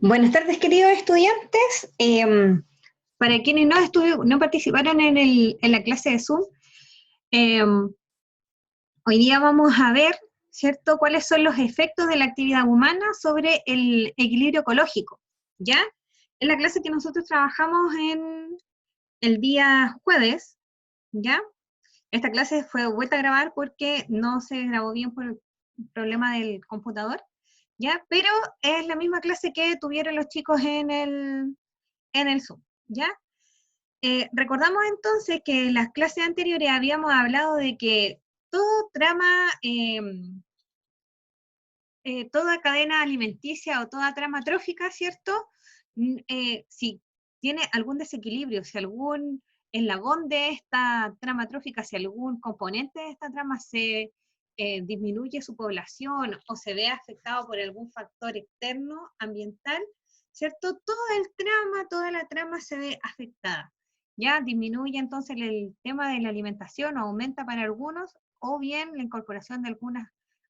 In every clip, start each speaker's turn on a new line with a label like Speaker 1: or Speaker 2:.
Speaker 1: Buenas tardes, queridos estudiantes. Para quienes no participaron en la clase de Zoom, hoy día vamos a ver, ¿cierto?, cuáles son los efectos de la actividad humana sobre el equilibrio ecológico, ¿ya? En la clase que nosotros trabajamos en el día jueves, ¿ya? Esta clase fue vuelta a grabar porque no se grabó bien por el problema del computador, ¿ya? Pero es la misma clase que tuvieron los chicos en el Zoom, ¿ya? Recordamos entonces que en las clases anteriores habíamos hablado de que todo trama, toda cadena alimenticia o toda trama trófica, ¿cierto? Si tiene algún desequilibrio, si algún eslabón de esta trama trófica, si algún componente de esta trama se disminuye su población o se ve afectado por algún factor externo, ambiental, ¿cierto? Toda la trama se ve afectada. Ya disminuye entonces el tema de la alimentación, o aumenta para algunos, o bien la incorporación de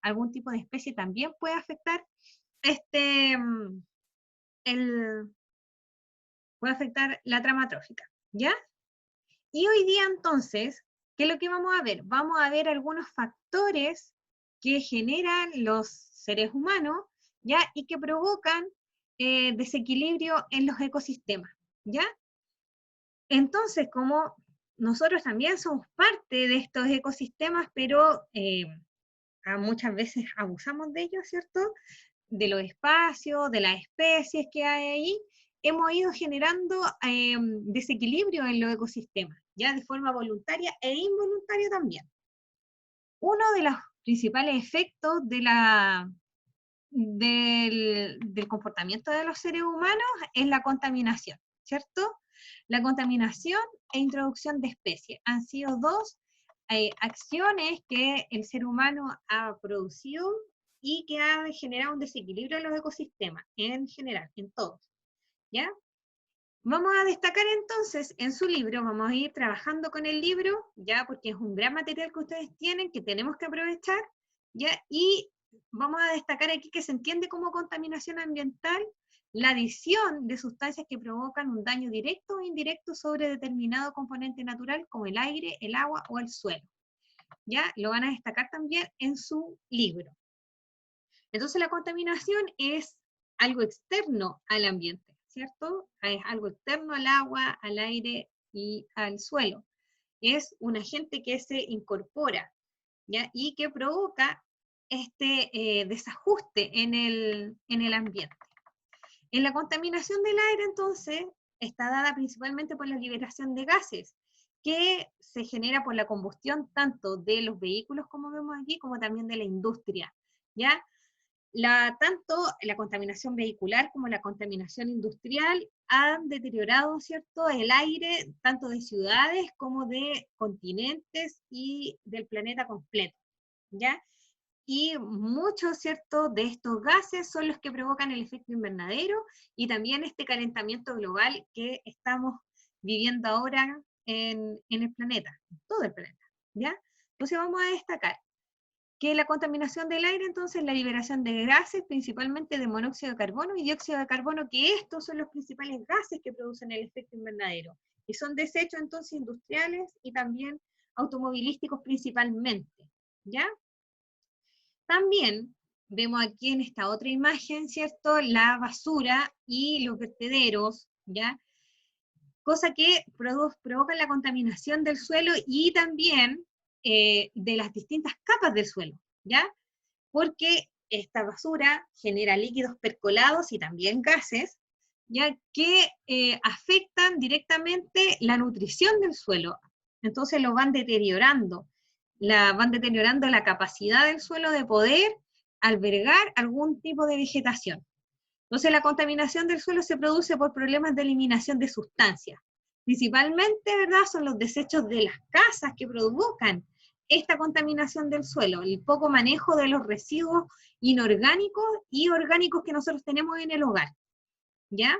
Speaker 1: algún tipo de especie también puede afectar este, el, puede afectar la trama trófica, ¿ya? Y hoy día entonces, ¿qué es lo que vamos a ver? Vamos a ver algunos factores que generan los seres humanos, ¿ya? Y que provocan desequilibrio en los ecosistemas, ¿ya? Entonces, como nosotros también somos parte de estos ecosistemas, pero muchas veces abusamos de ellos, ¿cierto? De los espacios, de las especies que hay ahí, hemos ido generando desequilibrio en los ecosistemas, ya de forma voluntaria e involuntaria también. Uno de los principales efectos del comportamiento de los seres humanos es la contaminación, ¿cierto? La contaminación e introducción de especies han sido dos acciones que el ser humano ha producido y que han generado un desequilibrio en los ecosistemas, en general, en todos, ¿ya? Vamos a destacar entonces en su libro, vamos a ir trabajando con el libro, ya, porque es un gran material que ustedes tienen, que tenemos que aprovechar, ya, y vamos a destacar aquí que se entiende como contaminación ambiental la adición de sustancias que provocan un daño directo o indirecto sobre determinado componente natural, como el aire, el agua o el suelo, ya, lo van a destacar también en su libro. Entonces la contaminación es algo externo al ambiente, ¿cierto? Es algo externo al agua, al aire y al suelo. Es un agente que se incorpora, ¿ya? Y que provoca este desajuste en el ambiente. En la contaminación del aire, entonces, está dada principalmente por la liberación de gases, que se genera por la combustión tanto de los vehículos, como vemos aquí, como también de la industria, ¿ya? Tanto la contaminación vehicular como la contaminación industrial han deteriorado, ¿cierto?, el aire tanto de ciudades como de continentes y del planeta completo, ¿ya? Y muchos, ¿cierto?, de estos gases son los que provocan el efecto invernadero y también este calentamiento global que estamos viviendo ahora en el planeta, en todo el planeta, ¿ya? Entonces vamos a destacar que la contaminación del aire, entonces, la liberación de gases, principalmente de monóxido de carbono y dióxido de carbono, que estos son los principales gases que producen el efecto invernadero, y son desechos, entonces, industriales y también automovilísticos principalmente, ¿ya? También vemos aquí en esta otra imagen, ¿cierto?, la basura y los vertederos, ¿ya? Cosa que provoca la contaminación del suelo y también de las distintas capas del suelo, ¿ya? Porque esta basura genera líquidos percolados y también gases, ya que afectan directamente la nutrición del suelo. Entonces lo van deteriorando la capacidad del suelo de poder albergar algún tipo de vegetación. Entonces la contaminación del suelo se produce por problemas de eliminación de sustancias. Principalmente, ¿verdad?, son los desechos de las casas que provocan esta contaminación del suelo, el poco manejo de los residuos inorgánicos y orgánicos que nosotros tenemos en el hogar, ¿ya?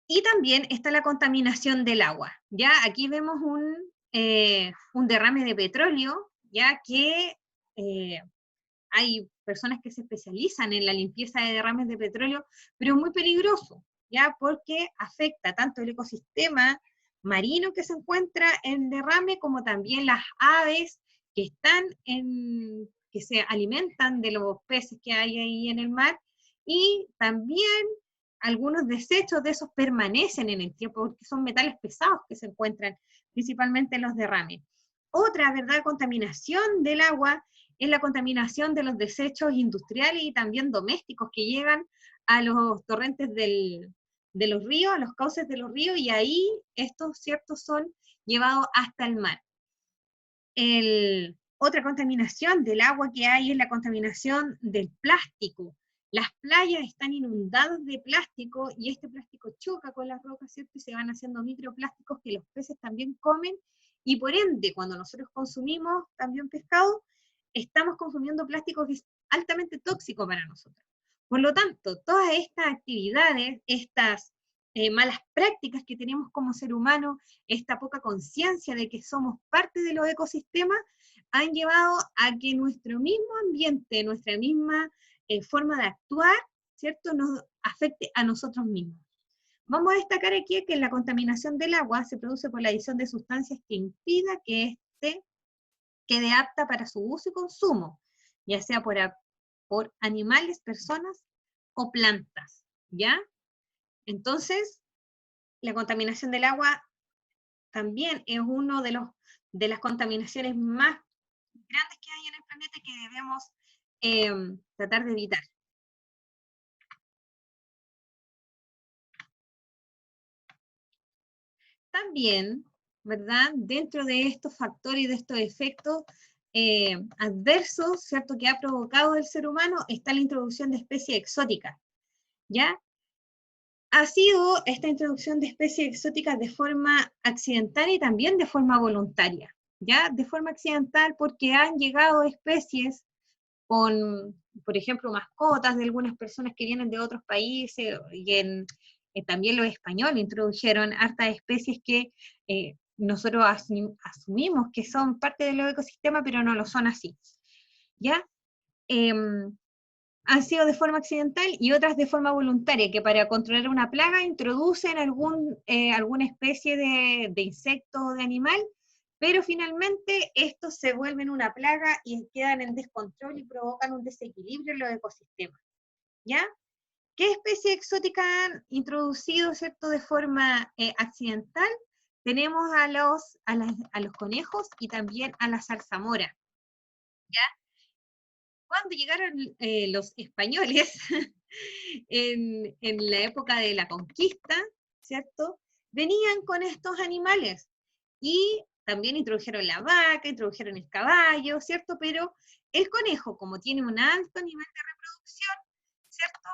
Speaker 1: Y también está la contaminación del agua, ¿ya? Aquí vemos un derrame de petróleo, ¿ya? Que hay personas que se especializan en la limpieza de derrames de petróleo, pero es muy peligroso, ¿ya? Porque afecta tanto el ecosistema marino que se encuentra en derrame, como también las aves que están que se alimentan de los peces que hay ahí en el mar, y también algunos desechos de esos permanecen en el tiempo, porque son metales pesados que se encuentran principalmente en los derrames. Otra, ¿verdad?, contaminación del agua es la contaminación de los desechos industriales y también domésticos que llegan a los torrentes de los ríos, a los cauces de los ríos, y ahí estos, ¿ciertos?, son llevados hasta el mar. Otra contaminación del agua que hay es la contaminación del plástico. Las playas están inundadas de plástico y este plástico choca con las rocas, ¿cierto? Y se van haciendo microplásticos que los peces también comen, y por ende, cuando nosotros consumimos también pescado, estamos consumiendo plástico que es altamente tóxico para nosotros. Por lo tanto, todas estas actividades, estas malas prácticas que tenemos como ser humano, esta poca conciencia de que somos parte de los ecosistemas, han llevado a que nuestro mismo ambiente, nuestra misma forma de actuar, ¿cierto?, nos afecte a nosotros mismos. Vamos a destacar aquí que la contaminación del agua se produce por la adición de sustancias que impida que éste quede apta para su uso y consumo, ya sea por animales, personas o plantas, ¿ya? Entonces, la contaminación del agua también es uno de las contaminaciones más grandes que hay en el planeta y que debemos tratar de evitar. También, ¿verdad?, dentro de estos factores y de estos efectos adversos, ¿cierto?, que ha provocado el ser humano, está la introducción de especies exóticas, ¿ya? Ha sido esta introducción de especies exóticas de forma accidental y también de forma voluntaria, ¿ya? De forma accidental porque han llegado especies con, por ejemplo, mascotas de algunas personas que vienen de otros países, y también los españoles introdujeron hartas especies que nosotros asumimos que son parte del ecosistema, pero no lo son así, ¿ya? Han sido de forma accidental y otras de forma voluntaria, que para controlar una plaga introducen alguna especie de insecto o de animal, pero finalmente estos se vuelven una plaga y quedan en descontrol y provocan un desequilibrio en los ecosistemas, ¿ya? ¿Qué especie exótica han introducido, ¿cierto?, de forma accidental? Tenemos a los conejos y también a la zarzamora, ¿ya? Cuando llegaron los españoles en la época de la conquista, ¿cierto?, venían con estos animales y también introdujeron la vaca, introdujeron el caballo, ¿cierto? Pero el conejo, como tiene un alto nivel de reproducción, ¿cierto?,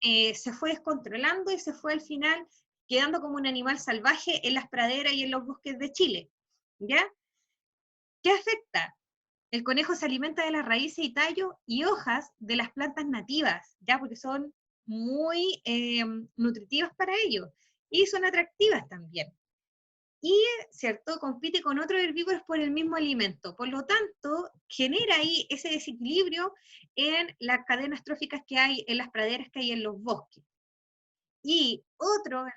Speaker 1: se fue descontrolando y se fue al final quedando como un animal salvaje en las praderas y en los bosques de Chile, ¿ya? ¿Qué afecta? El conejo se alimenta de las raíces y tallos y hojas de las plantas nativas, ¿ya? Porque son muy nutritivas para ellos y son atractivas también. Y, ¿cierto?, compite con otros herbívoros por el mismo alimento. Por lo tanto, genera ahí ese desequilibrio en las cadenas tróficas que hay, en las praderas que hay en los bosques. Y otra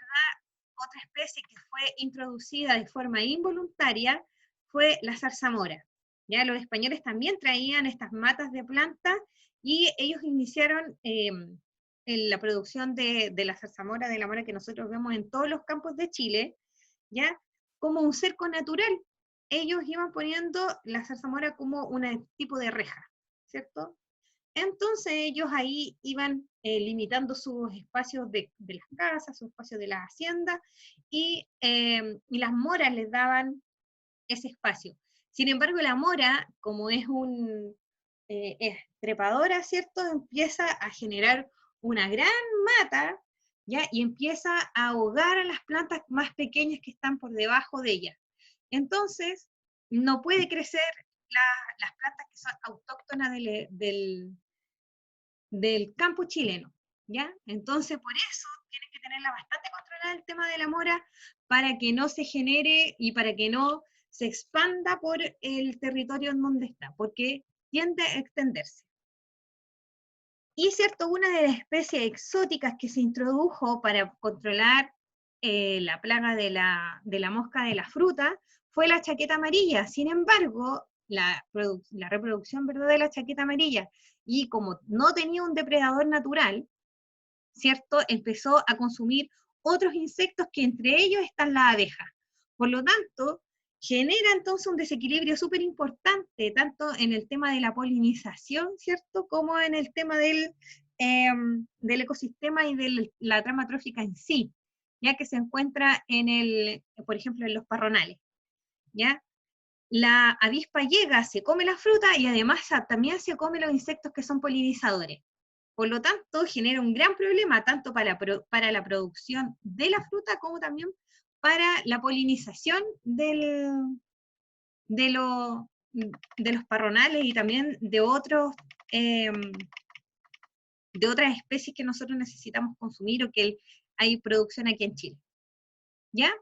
Speaker 1: especie que fue introducida de forma involuntaria fue la zarzamora. Ya los españoles también traían estas matas de plantas y ellos iniciaron en la producción de la zarzamora, de la mora que nosotros vemos en todos los campos de Chile, ¿ya? Como un cerco natural. Ellos iban poniendo la zarzamora como un tipo de reja, ¿cierto? Entonces ellos ahí iban limitando sus espacios de las casas, sus espacios de las haciendas, y las moras les daban ese espacio. Sin embargo, la mora, como es trepadora, ¿cierto?, empieza a generar una gran mata, ¿ya? Y empieza a ahogar a las plantas más pequeñas que están por debajo de ella. Entonces, no puede crecer las plantas que son autóctonas del campo chileno, ¿ya? Entonces, por eso tienen que tenerla bastante controlada el tema de la mora para que no se genere y para que no se expanda por el territorio en donde está, porque tiende a extenderse. Y cierto, una de las especies exóticas que se introdujo para controlar la plaga de la mosca de la fruta fue la chaqueta amarilla. Sin embargo, la reproducción, ¿verdad?, de la chaqueta amarilla, y como no tenía un depredador natural, ¿cierto?, empezó a consumir otros insectos, que entre ellos están las abejas. Por lo tanto, genera entonces un desequilibrio súper importante, tanto en el tema de la polinización, ¿cierto?, como en el tema del ecosistema y de la trama trófica en sí, ya que se encuentra por ejemplo, en los parronales, ¿ya? La avispa llega, se come la fruta y además también se come los insectos que son polinizadores. Por lo tanto, genera un gran problema tanto para la producción de la fruta como también para la polinización de, lo- de los parronales y también em, de otras especies que nosotros necesitamos consumir o que hay producción aquí en Chile. ¿Ya?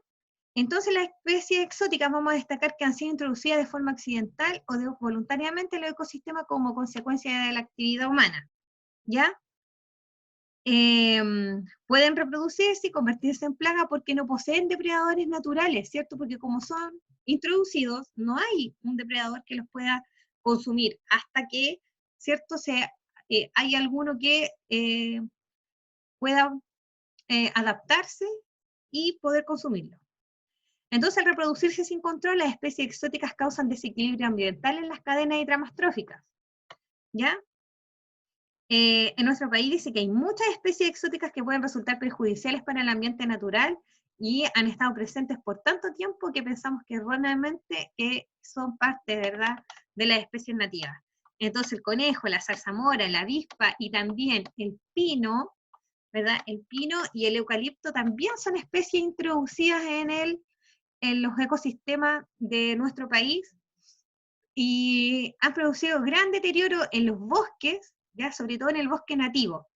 Speaker 1: Entonces, las especies exóticas vamos a destacar que han sido introducidas de forma accidental o voluntariamente en el ecosistema como consecuencia de la actividad humana. ¿Ya? Pueden reproducirse y convertirse en plaga porque no poseen depredadores naturales, ¿cierto? Porque como son introducidos, no hay un depredador que los pueda consumir hasta que, ¿cierto?, hay alguno que pueda adaptarse y poder consumirlo. Entonces, al reproducirse sin control, las especies exóticas causan desequilibrio ambiental en las cadenas y tramas tróficas, ¿ya? En nuestro país dice que hay muchas especies exóticas que pueden resultar perjudiciales para el ambiente natural y han estado presentes por tanto tiempo que pensamos que erróneamente son parte, ¿verdad?, de las especies nativas. Entonces el conejo, la zarzamora, la avispa y también el pino, ¿verdad? El pino y el eucalipto también son especies introducidas en los ecosistemas de nuestro país y han producido gran deterioro en los bosques, ya sobre todo en el bosque nativo.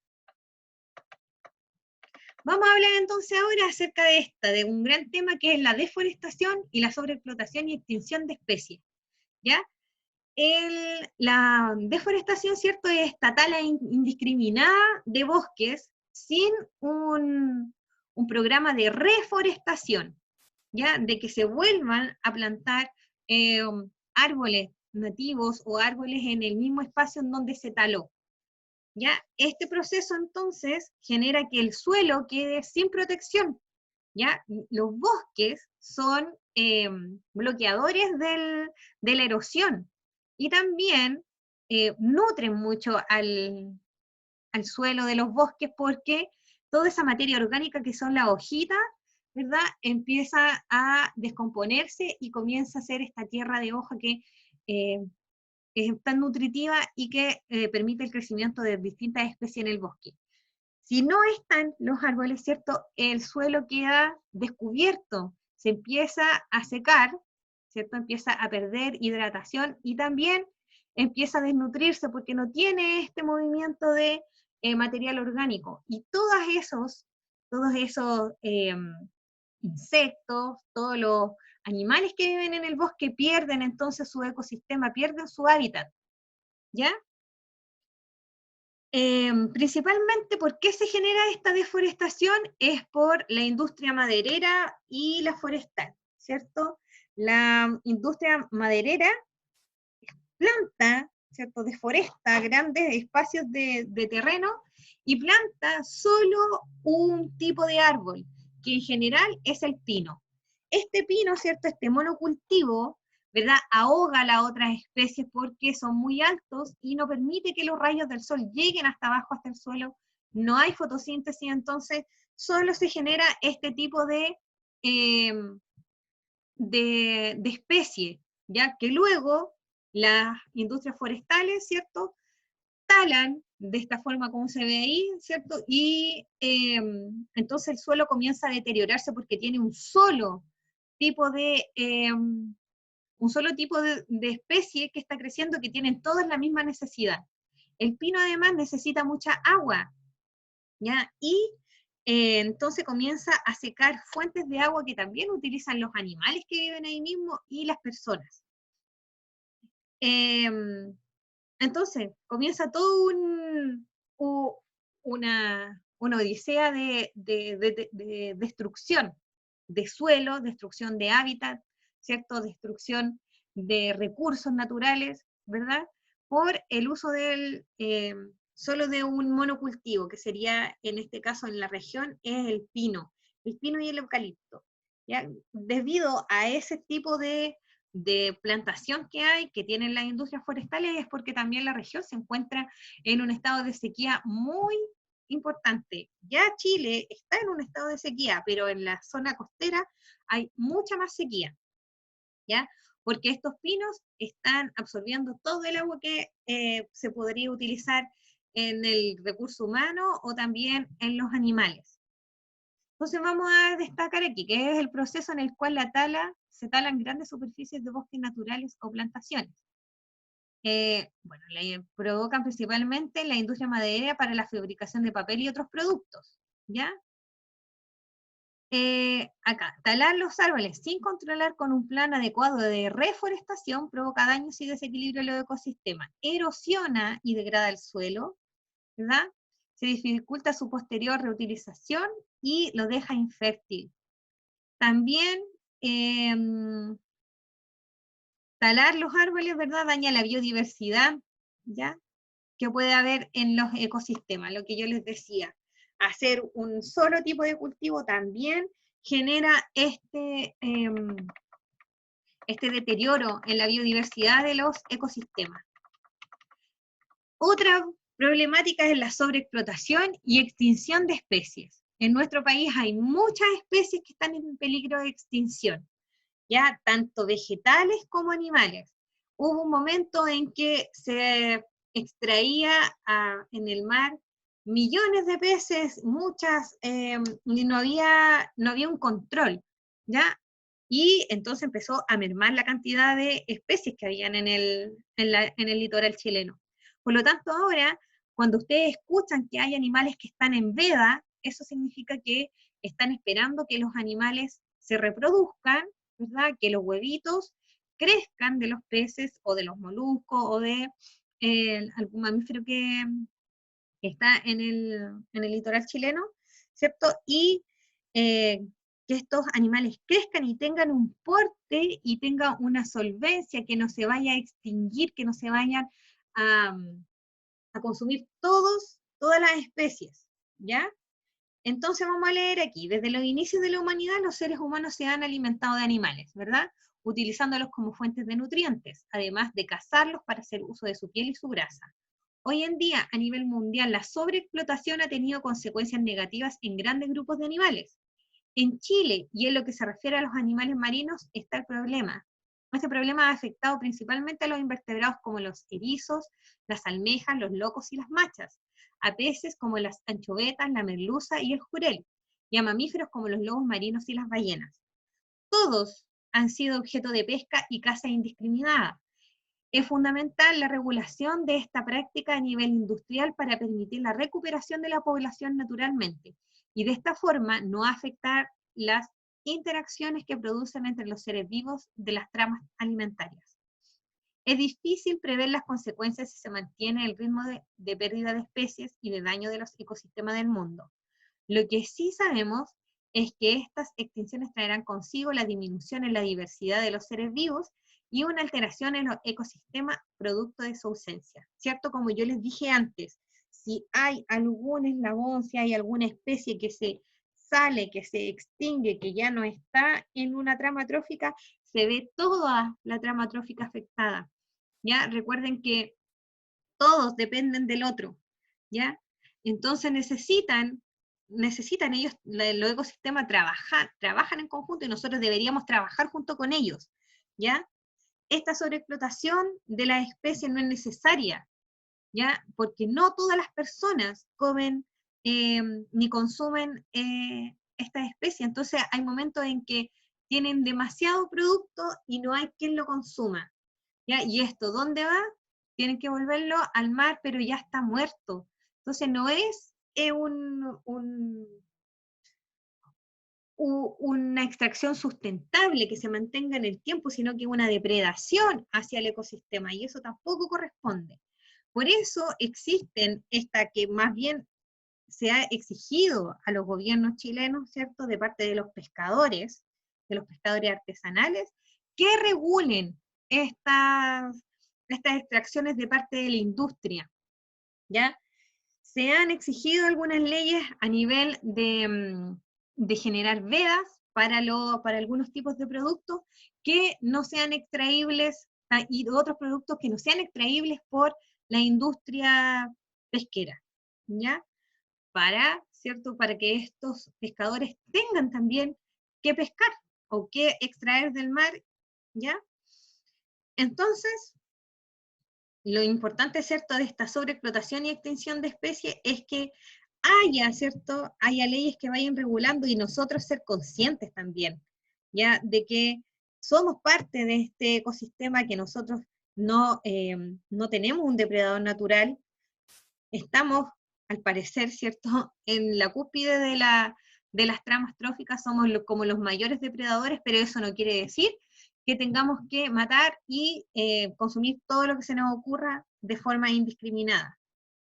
Speaker 1: Vamos a hablar entonces ahora acerca de un gran tema que es la deforestación y la sobreexplotación y extinción de especies, ¿ya? La deforestación, ¿cierto?, es esta tala indiscriminada de bosques sin un programa de reforestación, ¿ya? De que se vuelvan a plantar árboles nativos o árboles en el mismo espacio en donde se taló. ¿Ya? Este proceso entonces genera que el suelo quede sin protección, ¿ya? Los bosques son bloqueadores de la erosión y también nutren mucho al suelo de los bosques porque toda esa materia orgánica que son las hojitas, ¿verdad?, empieza a descomponerse y comienza a ser esta tierra de hoja que eh, es tan nutritiva y que permite el crecimiento de distintas especies en el bosque. Si no están los árboles, ¿cierto?, el suelo queda descubierto, se empieza a secar, ¿cierto?, empieza a perder hidratación y también empieza a desnutrirse porque no tiene este movimiento de material orgánico. Y todos esos insectos, todos los animales que viven en el bosque pierden entonces su ecosistema, pierden su hábitat, ¿ya? Principalmente, ¿por qué se genera esta deforestación? Es por la industria maderera y la forestal, ¿cierto? La industria maderera planta, ¿cierto?, deforesta grandes espacios de terreno y planta solo un tipo de árbol, que en general es el pino. Este pino, ¿cierto?, este monocultivo, ¿verdad?, ahoga a las otras especies porque son muy altos y no permite que los rayos del sol lleguen hasta abajo, hasta el suelo. No hay fotosíntesis, entonces solo se genera este tipo eh, de especie, ya que luego las industrias forestales, ¿cierto?, talan de esta forma como se ve ahí, ¿cierto? Y entonces el suelo comienza a deteriorarse porque tiene tipo de, un solo tipo de especie que está creciendo, que tienen todas la misma necesidad. El pino además necesita mucha agua, ¿ya? Y entonces comienza a secar fuentes de agua que también utilizan los animales que viven ahí mismo y las personas. Entonces, comienza todo una odisea de destrucción de suelo, destrucción de hábitat, ¿cierto? Destrucción de recursos naturales, ¿verdad? Por el uso solo de un monocultivo, que sería, en este caso, en la región, es el pino y el eucalipto. ¿Ya? Debido a ese tipo de plantación que hay, que tienen las industrias forestales, es porque también la región se encuentra en un estado de sequía muy importante. Ya Chile está en un estado de sequía, pero en la zona costera hay mucha más sequía, ¿ya? Porque estos pinos están absorbiendo todo el agua que se podría utilizar en el recurso humano o también en los animales. Entonces vamos a destacar aquí, que es el proceso en el cual se talan grandes superficies de bosques naturales o plantaciones. Bueno, provocan principalmente la industria maderera para la fabricación de papel y otros productos, ¿ya? Acá, talar los árboles sin controlar con un plan adecuado de reforestación provoca daños y desequilibrio en los ecosistemas, erosiona y degrada el suelo, ¿verdad? Se dificulta su posterior reutilización y lo deja infértil. También talar los árboles, ¿verdad? Daña la biodiversidad, ¿ya? Que puede haber en los ecosistemas, lo que yo les decía. Hacer un solo tipo de cultivo también genera este deterioro en la biodiversidad de los ecosistemas. Otra problemática es la sobreexplotación y extinción de especies. En nuestro país hay muchas especies que están en peligro de extinción, ya tanto vegetales como animales. Hubo un momento en que se extraía en el mar millones de peces, y no había un control, ¿ya? Y entonces empezó a mermar la cantidad de especies que habían en el litoral chileno. Por lo tanto, ahora, cuando ustedes escuchan que hay animales que están en veda, eso significa que están esperando que los animales se reproduzcan, ¿verdad? Que los huevitos crezcan de los peces o de los moluscos o de algún mamífero que está en el litoral chileno, ¿cierto? Y que estos animales crezcan y tengan un porte y tengan una solvencia, que no se vaya a extinguir, que no se vayan a, a consumir todas las especies, ¿ya? Entonces vamos a leer aquí, desde los inicios de la humanidad los seres humanos se han alimentado de animales, ¿verdad? Utilizándolos como fuentes de nutrientes, además de cazarlos para hacer uso de su piel y su grasa. Hoy en día, a nivel mundial, la sobreexplotación ha tenido consecuencias negativas en grandes grupos de animales. En Chile, y en lo que se refiere a los animales marinos, está el problema. Este problema ha afectado principalmente a los invertebrados como los erizos, las almejas, los locos y las machas, a peces como las anchovetas, la merluza y el jurel, y a mamíferos como los lobos marinos y las ballenas. Todos han sido objeto de pesca y caza indiscriminada. Es fundamental la regulación de esta práctica a nivel industrial para permitir la recuperación de la población naturalmente, y de esta forma no afectar las interacciones que producen entre los seres vivos de las tramas alimentarias. Es difícil prever las consecuencias si se mantiene el ritmo de pérdida de especies y de daño de los ecosistemas del mundo. Lo que sí sabemos es que estas extinciones traerán consigo la disminución en la diversidad de los seres vivos y una alteración en los ecosistemas producto de su ausencia, ¿cierto? Como yo les dije antes, si hay algún eslabón, si hay alguna especie que se sale, que se extingue, que ya no está en una trama trófica, se ve toda la trama trófica afectada, ¿ya? Recuerden que todos dependen del otro, ¿ya? Entonces necesitan ellos, los ecosistemas trabajan en conjunto y nosotros deberíamos trabajar junto con ellos, ¿ya? Esta sobreexplotación de las especies no es necesaria, ¿ya? Porque no todas las personas comen ni consumen estas especies, entonces hay momentos en que tienen demasiado producto y no hay quien lo consuma, ¿ya? Y esto, ¿dónde va? Tienen que volverlo al mar, pero ya está muerto. Entonces no es una extracción sustentable que se mantenga en el tiempo, sino que una depredación hacia el ecosistema, y eso tampoco corresponde. Por eso existen esta que más bien se ha exigido a los gobiernos chilenos, ¿cierto?, de parte de los pescadores artesanales, que regulen estas extracciones de parte de la industria, ¿ya? Se han exigido algunas leyes a nivel de generar vedas para algunos tipos de productos que no sean extraíbles, y otros productos que no sean extraíbles por la industria pesquera, ¿ya? ¿Cierto? Para que estos pescadores tengan también que pescar o que extraer del mar, ¿ya? Entonces, lo importante, ¿cierto?, de esta sobreexplotación y extinción de especies es que ¿cierto?, haya leyes que vayan regulando y nosotros ser conscientes también, ¿ya?, de que somos parte de este ecosistema, que nosotros no tenemos un depredador natural, estamos, al parecer, ¿cierto?, en la cúspide de las tramas tróficas, somos como los mayores depredadores, pero eso no quiere decir que tengamos que matar y consumir todo lo que se nos ocurra de forma indiscriminada,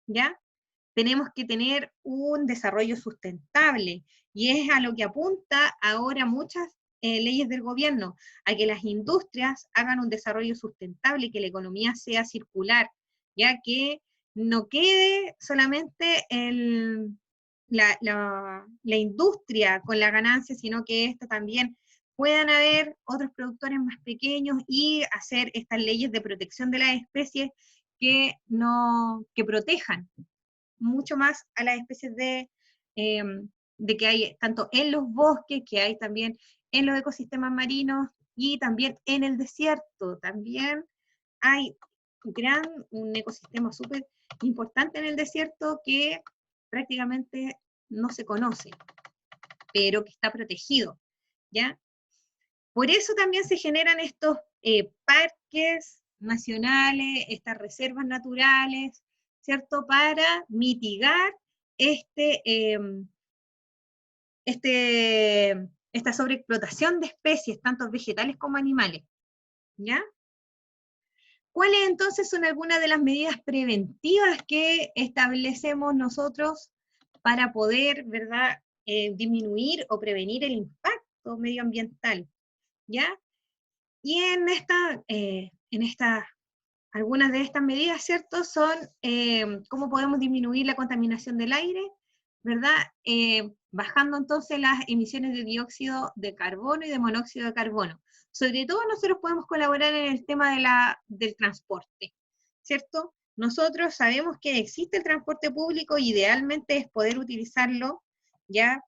Speaker 1: ¿ya? Tenemos que tener un desarrollo sustentable, y es a lo que apunta ahora muchas leyes del gobierno, a que las industrias hagan un desarrollo sustentable y que la economía sea circular, ya que no quede solamente la industria con la ganancia, sino que esto también puedan haber otros productores más pequeños y hacer estas leyes de protección de las especies que protejan mucho más a las especies de que hay tanto en los bosques, que hay también en los ecosistemas marinos y también en el desierto. También hay un ecosistema súper importante en el desierto que prácticamente no se conoce, pero que está protegido, ¿ya? Por eso también se generan estos parques nacionales, estas reservas naturales, ¿cierto?, para mitigar esta sobreexplotación de especies, tanto vegetales como animales, ¿ya? ¿Cuáles entonces son algunas de las medidas preventivas que establecemos nosotros para poder, ¿verdad?, disminuir o prevenir el impacto medioambiental, ¿ya? Y algunas de estas medidas, ¿cierto?, son cómo podemos disminuir la contaminación del aire, ¿verdad? Bajando entonces las emisiones de dióxido de carbono y de monóxido de carbono. Sobre todo nosotros podemos colaborar en el tema del transporte, ¿cierto? Nosotros sabemos que existe el transporte público, idealmente es poder utilizarlo, ¿ya?,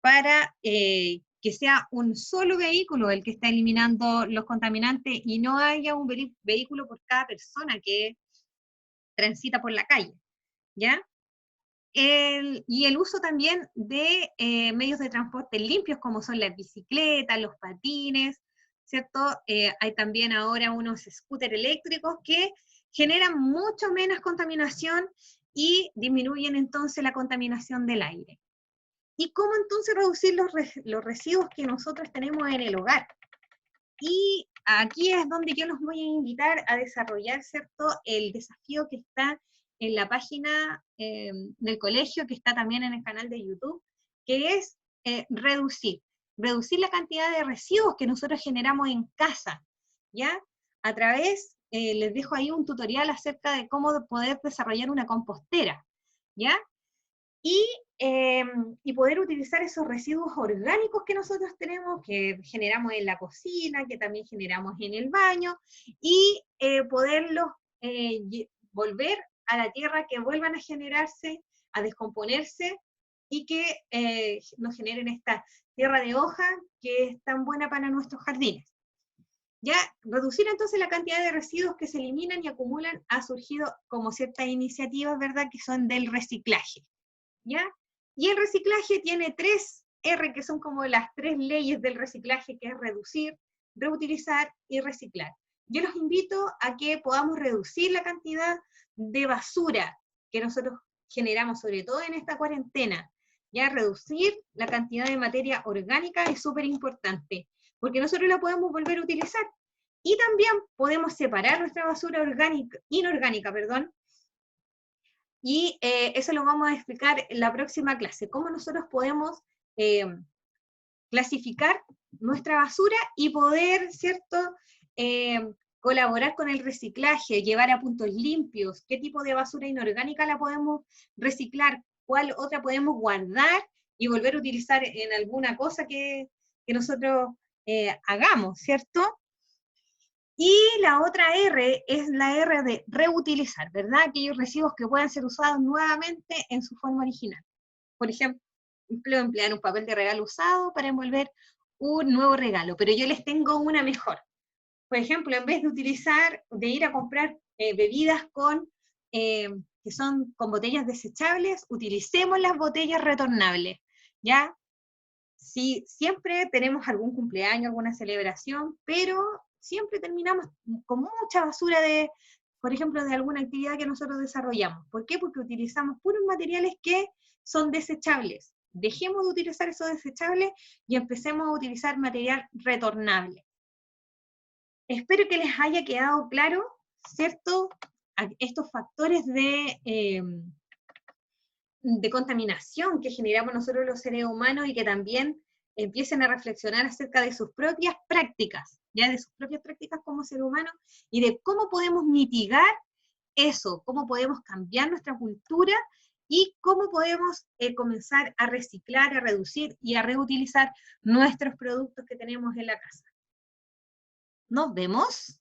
Speaker 1: para que sea un solo vehículo el que está eliminando los contaminantes y no haya un vehículo por cada persona que transita por la calle, ¿ya? Y el uso también de medios de transporte limpios, como son las bicicletas, los patines, ¿cierto? Hay también ahora unos scooters eléctricos que generan mucho menos contaminación y disminuyen entonces la contaminación del aire. ¿Y cómo entonces reducir los residuos que nosotros tenemos en el hogar? Y aquí es donde yo los voy a invitar a desarrollar, ¿cierto?, el desafío que está en la página del colegio, que está también en el canal de YouTube, que es reducir la cantidad de residuos que nosotros generamos en casa, ¿ya? A través, les dejo ahí un tutorial acerca de cómo poder desarrollar una compostera, ¿ya? Y poder utilizar esos residuos orgánicos que nosotros tenemos, que generamos en la cocina, que también generamos en el baño, y poderlos volver a la tierra, que vuelvan a generarse, a descomponerse, y que nos generen esta tierra de hoja que es tan buena para nuestros jardines. Ya, reducir entonces la cantidad de residuos que se eliminan y acumulan ha surgido como ciertas iniciativas, ¿verdad?, que son del reciclaje, ¿ya? Y el reciclaje tiene 3 R, que son como las 3 leyes del reciclaje, que es reducir, reutilizar y reciclar. Yo los invito a que podamos reducir la cantidad de basura que nosotros generamos, sobre todo en esta cuarentena. Ya, reducir la cantidad de materia orgánica es súper importante, porque nosotros la podemos volver a utilizar. Y también podemos separar nuestra basura inorgánica, Y eso lo vamos a explicar en la próxima clase, cómo nosotros podemos clasificar nuestra basura y poder, ¿cierto?, colaborar con el reciclaje, llevar a puntos limpios, qué tipo de basura inorgánica la podemos reciclar, cuál otra podemos guardar y volver a utilizar en alguna cosa que nosotros hagamos, ¿cierto? Y la otra R es la R de reutilizar, ¿verdad? Aquellos residuos que puedan ser usados nuevamente en su forma original. Por ejemplo, emplear un papel de regalo usado para envolver un nuevo regalo, pero yo les tengo una mejor. Por ejemplo, en vez de ir a comprar bebidas que son con botellas desechables, utilicemos las botellas retornables, ¿ya? Sí, siempre tenemos algún cumpleaños, alguna celebración, pero siempre terminamos con mucha basura por ejemplo, de alguna actividad que nosotros desarrollamos. ¿Por qué? Porque utilizamos puros materiales que son desechables. Dejemos de utilizar esos desechables y empecemos a utilizar material retornable. Espero que les haya quedado claro, ¿cierto?, estos factores de contaminación que generamos nosotros los seres humanos y que también empiecen a reflexionar acerca de sus propias prácticas, ya de sus propias prácticas como ser humano y de cómo podemos mitigar eso, cómo podemos cambiar nuestra cultura y cómo podemos comenzar a reciclar, a reducir y a reutilizar nuestros productos que tenemos en la casa. Nos vemos.